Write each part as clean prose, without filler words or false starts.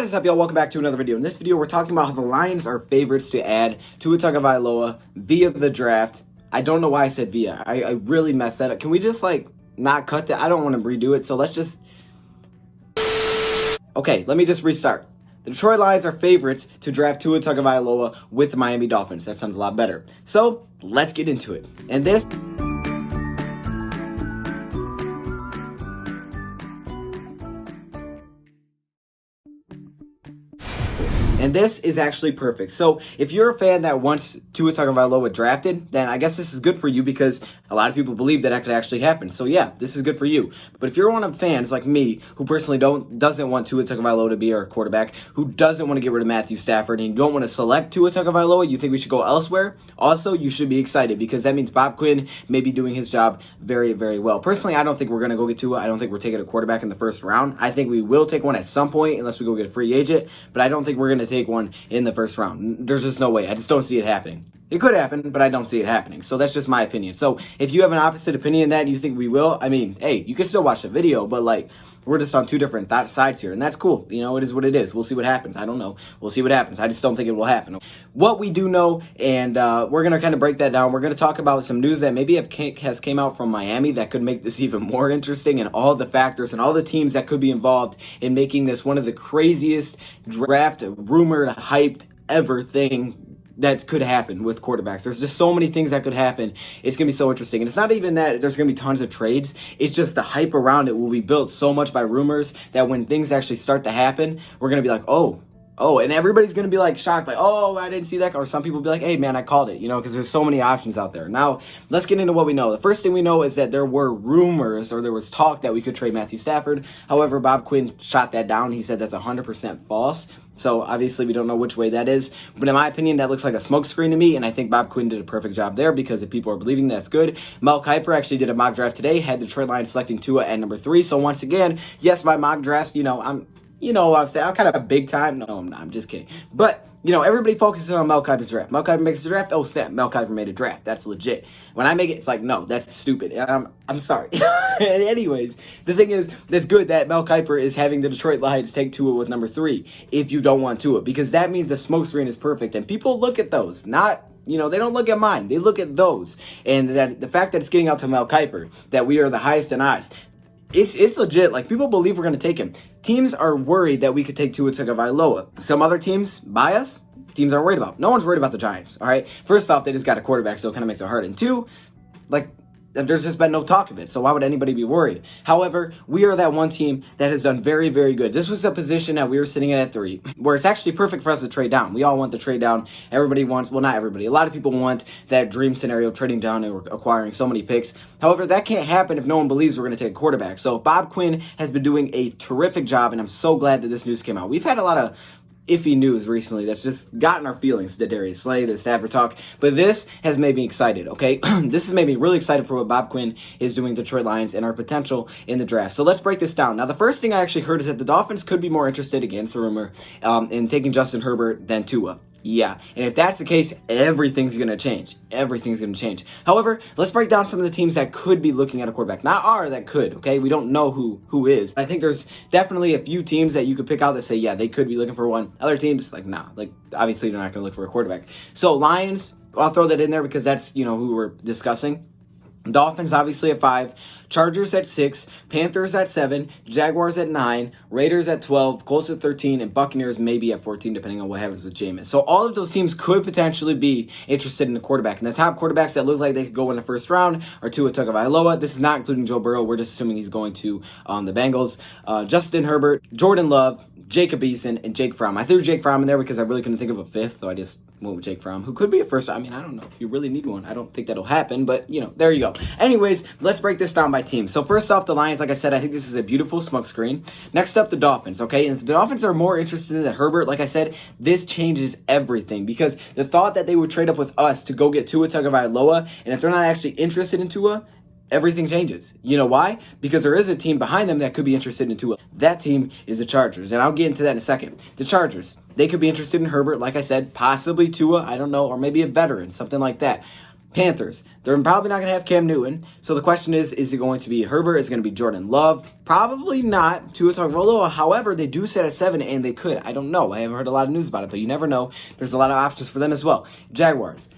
What is up, y'all? Welcome back to another video. In this video, we're talking about how the Lions are favorites to add Tua Tagovailoa via the draft. I don't know why I said via. I really messed that up. Can we just, not cut that? I don't want to redo it, so let's just... Okay, let me just restart. The Detroit Lions are favorites to draft Tua Tagovailoa with the Miami Dolphins. That sounds a lot better. So, let's get into it. And this... And this is actually perfect. So if you're a fan that wants Tua Tagovailoa drafted, then I guess this is good for you because a lot of people believe that could actually happen. So yeah, this is good for you. But if you're one of the fans like me who personally doesn't want Tua Tagovailoa to be our quarterback, who doesn't want to get rid of Matthew Stafford, and you don't want to select Tua Tagovailoa, you think we should go elsewhere, also you should be excited because that means Bob Quinn may be doing his job very, very well. Personally, I don't think we're going to go get Tua. I don't think we're taking a quarterback in the first round. I think we will take one at some point unless we go get a free agent, but I don't think we're going to take one in the first round. There's just no way. I just don't see it happening. It could happen, but I don't see it happening. So that's just my opinion. So if you have an opposite opinion that you think we will, I mean, hey, you can still watch the video, but we're just on two different sides here, and that's cool. You know, it is what it is. We'll see what happens. I don't know. We'll see what happens. I just don't think it will happen. What we do know, and we're going to kind of break that down. We're going to talk about some news that maybe has came out from Miami that could make this even more interesting, and all the factors and all the teams that could be involved in making this one of the craziest draft, rumored, hyped ever thing that could happen with quarterbacks. There's just so many things that could happen. It's going to be so interesting. And it's not even that there's going to be tons of trades. It's just the hype around it will be built so much by rumors that when things actually start to happen, we're going to be like, oh, and everybody's going to be shocked, oh, I didn't see that. Or some people will be like, hey, man, I called it, because there's so many options out there. Now, let's get into what we know. The first thing we know is that there were rumors or there was talk that we could trade Matthew Stafford. However, Bob Quinn shot that down. He said that's 100% false. So obviously we don't know which way that is. But in my opinion, that looks like a smokescreen to me. And I think Bob Quinn did a perfect job there because if people are believing that's good. Mel Kiper actually did a mock draft today, had the Detroit Lions selecting Tua at number 3. So once again, yes, my mock drafts, I'm kind of a big time. No, I'm not. I'm just kidding. But, everybody focuses on Mel Kiper's draft. Mel Kiper makes the draft. Oh, snap. Mel Kiper made a draft. That's legit. When I make it, it's like, no, that's stupid. And I'm sorry. Anyways, the thing is, it's good that Mel Kiper is having the Detroit Lions take Tua with number 3 if you don't want Tua, because that means the smokescreen is perfect. And people look at those, not... they don't look at mine. They look at those. And that the fact that it's getting out to Mel Kiper, that we are the highest in odds, it's legit. People believe we're going to take him. Teams are worried that we could take Tua Tagovailoa. Some other teams, bias, teams aren't worried about. No one's worried about the Giants, all right? First off, they just got a quarterback, so it kind of makes it hard. And two, there's just been no talk of it, so why would anybody be worried? However, we are that one team that has done very, very good. This was a position that we were sitting at 3, where it's actually perfect for us to trade down. We all want the trade down. Everybody wants, well, not everybody. A lot of people want that dream scenario of trading down and acquiring so many picks. However, that can't happen if no one believes we're going to take a quarterback. So Bob Quinn has been doing a terrific job, and I'm so glad that this news came out. We've had a lot of iffy news recently that's just gotten our feelings, the Darius Slay, the Stafford talk, but this has made me excited, okay? This has made me really excited for what Bob Quinn is doing to Detroit Lions and our potential in the draft. So let's break this down. Now, the first thing I actually heard is that the Dolphins could be more interested, against the rumor, in taking Justin Herbert than Tua. Yeah, and if that's the case, everything's going to change. Everything's going to change. However, let's break down some of the teams that could be looking at a quarterback. Not are, that could, okay? We don't know who is. I think there's definitely a few teams that you could pick out that say, yeah, they could be looking for one. Other teams, nah. Obviously, they're not going to look for a quarterback. So, Lions, I'll throw that in there because that's, who we're discussing. Dolphins obviously at 5, Chargers at 6, Panthers at 7, Jaguars at 9, Raiders at 12, Colts at 13, and Buccaneers maybe at 14, depending on what happens with Jameis. So all of those teams could potentially be interested in a quarterback. And the top quarterbacks that look like they could go in the first round are Tua Tagovailoa. This is not including Joe Burrow. We're just assuming he's going to the Bengals. Justin Herbert, Jordan Love, Jacob Eason, and Jake Fromm. I threw Jake Fromm in there because I really couldn't think of a fifth, so I just went with Jake Fromm, who could be a first. I don't know if you really need one. I don't think that'll happen, but, there you go. Anyways, let's break this down by team. So first off, the Lions, like I said, I think this is a beautiful smokescreen. Next up, the Dolphins, okay? And if the Dolphins are more interested in Herbert, like I said, this changes everything because the thought that they would trade up with us to go get Tua Tagovailoa, and if they're not actually interested in Tua, everything changes. You know why? Because there is a team behind them that could be interested in Tua. That team is the Chargers, and I'll get into that in a second. The Chargers, they could be interested in Herbert, like I said, possibly Tua, I don't know, or maybe a veteran, something like that. Panthers. They're probably not going to have Cam Newton. So the question is it going to be Herbert? Is it going to be Jordan Love? Probably not. Tua Tagovailoa. However, they do sit at 7, and they could. I don't know. I haven't heard a lot of news about it, but you never know. There's a lot of options for them as well. Jaguars.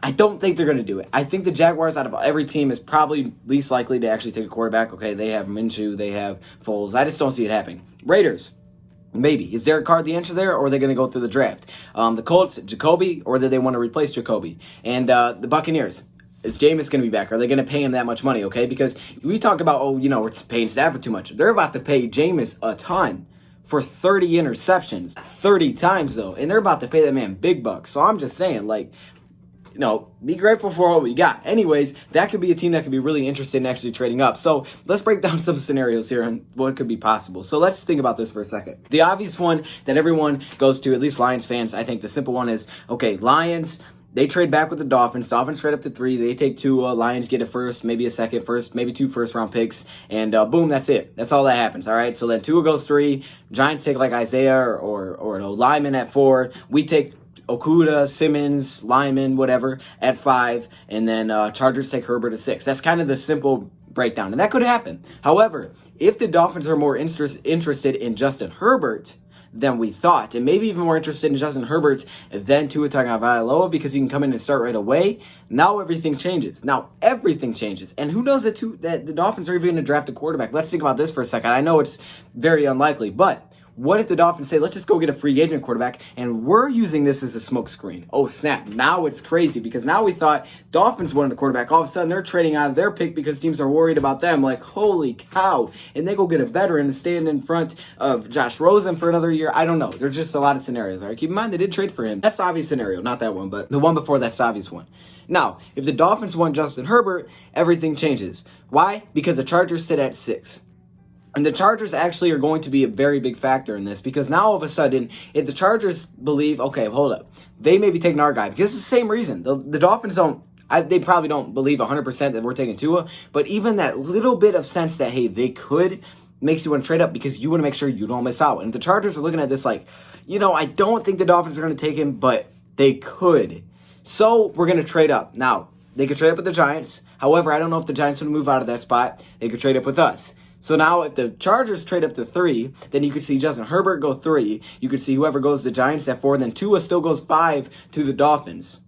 I don't think they're going to do it. I think the Jaguars, out of every team, is probably least likely to actually take a quarterback. Okay, they have Minshew, they have Foles. I just don't see it happening. Raiders. Maybe. Is Derek Carr the answer there, or are they going to go through the draft? The Colts, Jacoby, or do they want to replace Jacoby? And the Buccaneers, is Jameis going to be back? Are they going to pay him that much money, okay? Because we talk about, we're paying Stafford too much. They're about to pay Jameis a ton for 30 interceptions, 30 times, though. And they're about to pay that man big bucks. So I'm just saying, be grateful for what we got. Anyways, that could be a team that could be really interested in actually trading up. So let's break down some scenarios here and what could be possible. So let's think about this for a second. The obvious one that everyone goes to, at least Lions fans, I think the simple one is, okay, Lions, they trade back with the Dolphins. Dolphins trade up to 3. They take 2. Lions get a first, maybe a second, first, maybe 2 first-round picks. And boom, that's it. That's all that happens, all right? So then Tua goes 3. Giants take like Isaiah or an Lyman at 4. We take Okuda, Simmons, Lyman, whatever, at 5, and then Chargers take Herbert at 6. That's kind of the simple breakdown, and that could happen. However, if the Dolphins are more interested in Justin Herbert than we thought, and maybe even more interested in Justin Herbert than Tua Tagovailoa because he can come in and start right away, now everything changes. And who knows that the Dolphins are even going to draft a quarterback? Let's think about this for a second. I know it's very unlikely, but what if the Dolphins say, let's just go get a free agent quarterback, and we're using this as a smokescreen? Oh, snap. Now it's crazy because now we thought Dolphins wanted a quarterback. All of a sudden, they're trading out of their pick because teams are worried about them. Like, holy cow. And they go get a veteran and stand in front of Josh Rosen for another year. I don't know. There's just a lot of scenarios. All right, keep in mind, they did trade for him. That's the obvious scenario. Not that one, but the one before that's the obvious one. Now, if the Dolphins want Justin Herbert, everything changes. Why? Because the Chargers sit at 6. And the Chargers actually are going to be a very big factor in this because now all of a sudden, if the Chargers believe, okay, hold up, they may be taking our guy because it's the same reason. The Dolphins they probably don't believe 100% that we're taking Tua, but even that little bit of sense that, hey, they could makes you want to trade up because you want to make sure you don't miss out. And if the Chargers are looking at this like, I don't think the Dolphins are going to take him, but they could. So we're going to trade up. Now, they could trade up with the Giants. However, I don't know if the Giants would move out of that spot. They could trade up with us. So now if the Chargers trade up to 3, then you could see Justin Herbert go 3. You could see whoever goes to the Giants at 4. Then Tua still goes 5 to the Dolphins.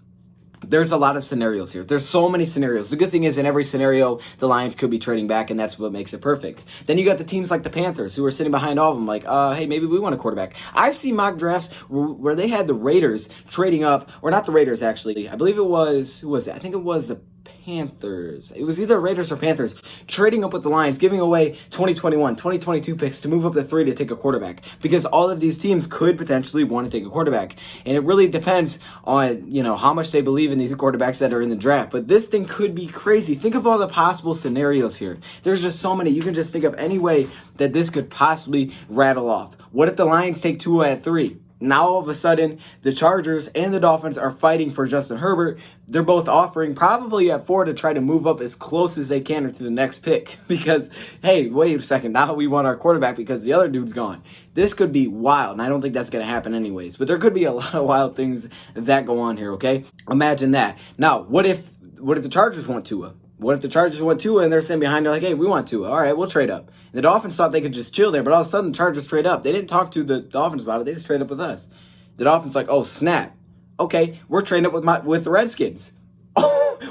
There's a lot of scenarios here. There's so many scenarios. The good thing is in every scenario, the Lions could be trading back, and that's what makes it perfect. Then you got the teams like the Panthers who are sitting behind all of them like, hey, maybe we want a quarterback. I've seen mock drafts where they had the Raiders trading up, or not the Raiders actually. I believe it was, who was it? I think it was the Panthers. It was either Raiders or Panthers trading up with the Lions, giving away 2021, 2022 picks to move up to 3 to take a quarterback because all of these teams could potentially want to take a quarterback. And it really depends on, how much they believe in these quarterbacks that are in the draft. But this thing could be crazy. Think of all the possible scenarios here. There's just so many. You can just think of any way that this could possibly rattle off. What if the Lions take Tua at 3? Now, all of a sudden, the Chargers and the Dolphins are fighting for Justin Herbert. They're both offering probably at 4 to try to move up as close as they can to the next pick. Because, hey, wait a second. Now we want our quarterback because the other dude's gone. This could be wild, and I don't think that's going to happen anyways. But there could be a lot of wild things that go on here, okay? Imagine that. Now, what if the Chargers want Tua? What if the Chargers want Tua and they're sitting behind, they're like, hey, we want Tua. All right, we'll trade up. And the Dolphins thought they could just chill there, but all of a sudden the Chargers trade up. They didn't talk to the Dolphins about it. They just trade up with us. The Dolphins like, oh, snap. Okay, we're trading up with the Redskins.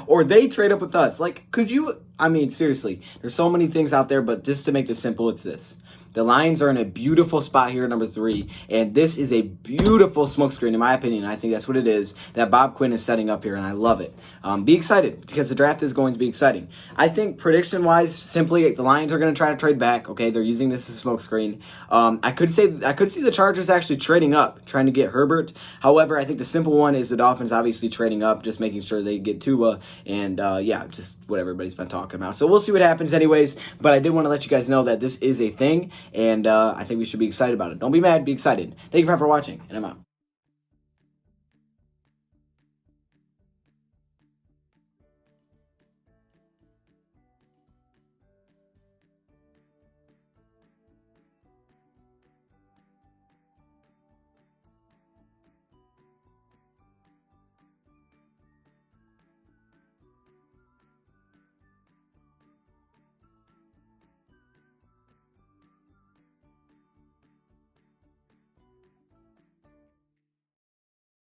Or they trade up with us. Like, seriously, there's so many things out there, but just to make this simple, it's this. The Lions are in a beautiful spot here at number 3, and this is a beautiful smokescreen, in my opinion. I think that's what it is that Bob Quinn is setting up here, and I love it. Be excited, because the draft is going to be exciting. I think prediction-wise, simply, the Lions are going to try to trade back. Okay, they're using this as a smokescreen. I could see the Chargers actually trading up, trying to get Herbert. However, I think the simple one is the Dolphins obviously trading up, just making sure they get Tua, and just what everybody's been talking about. So we'll see what happens anyways, but I did want to let you guys know that this is a thing, and I think we should be excited about it. Don't be mad, be excited. Thank you for watching, and I'm out.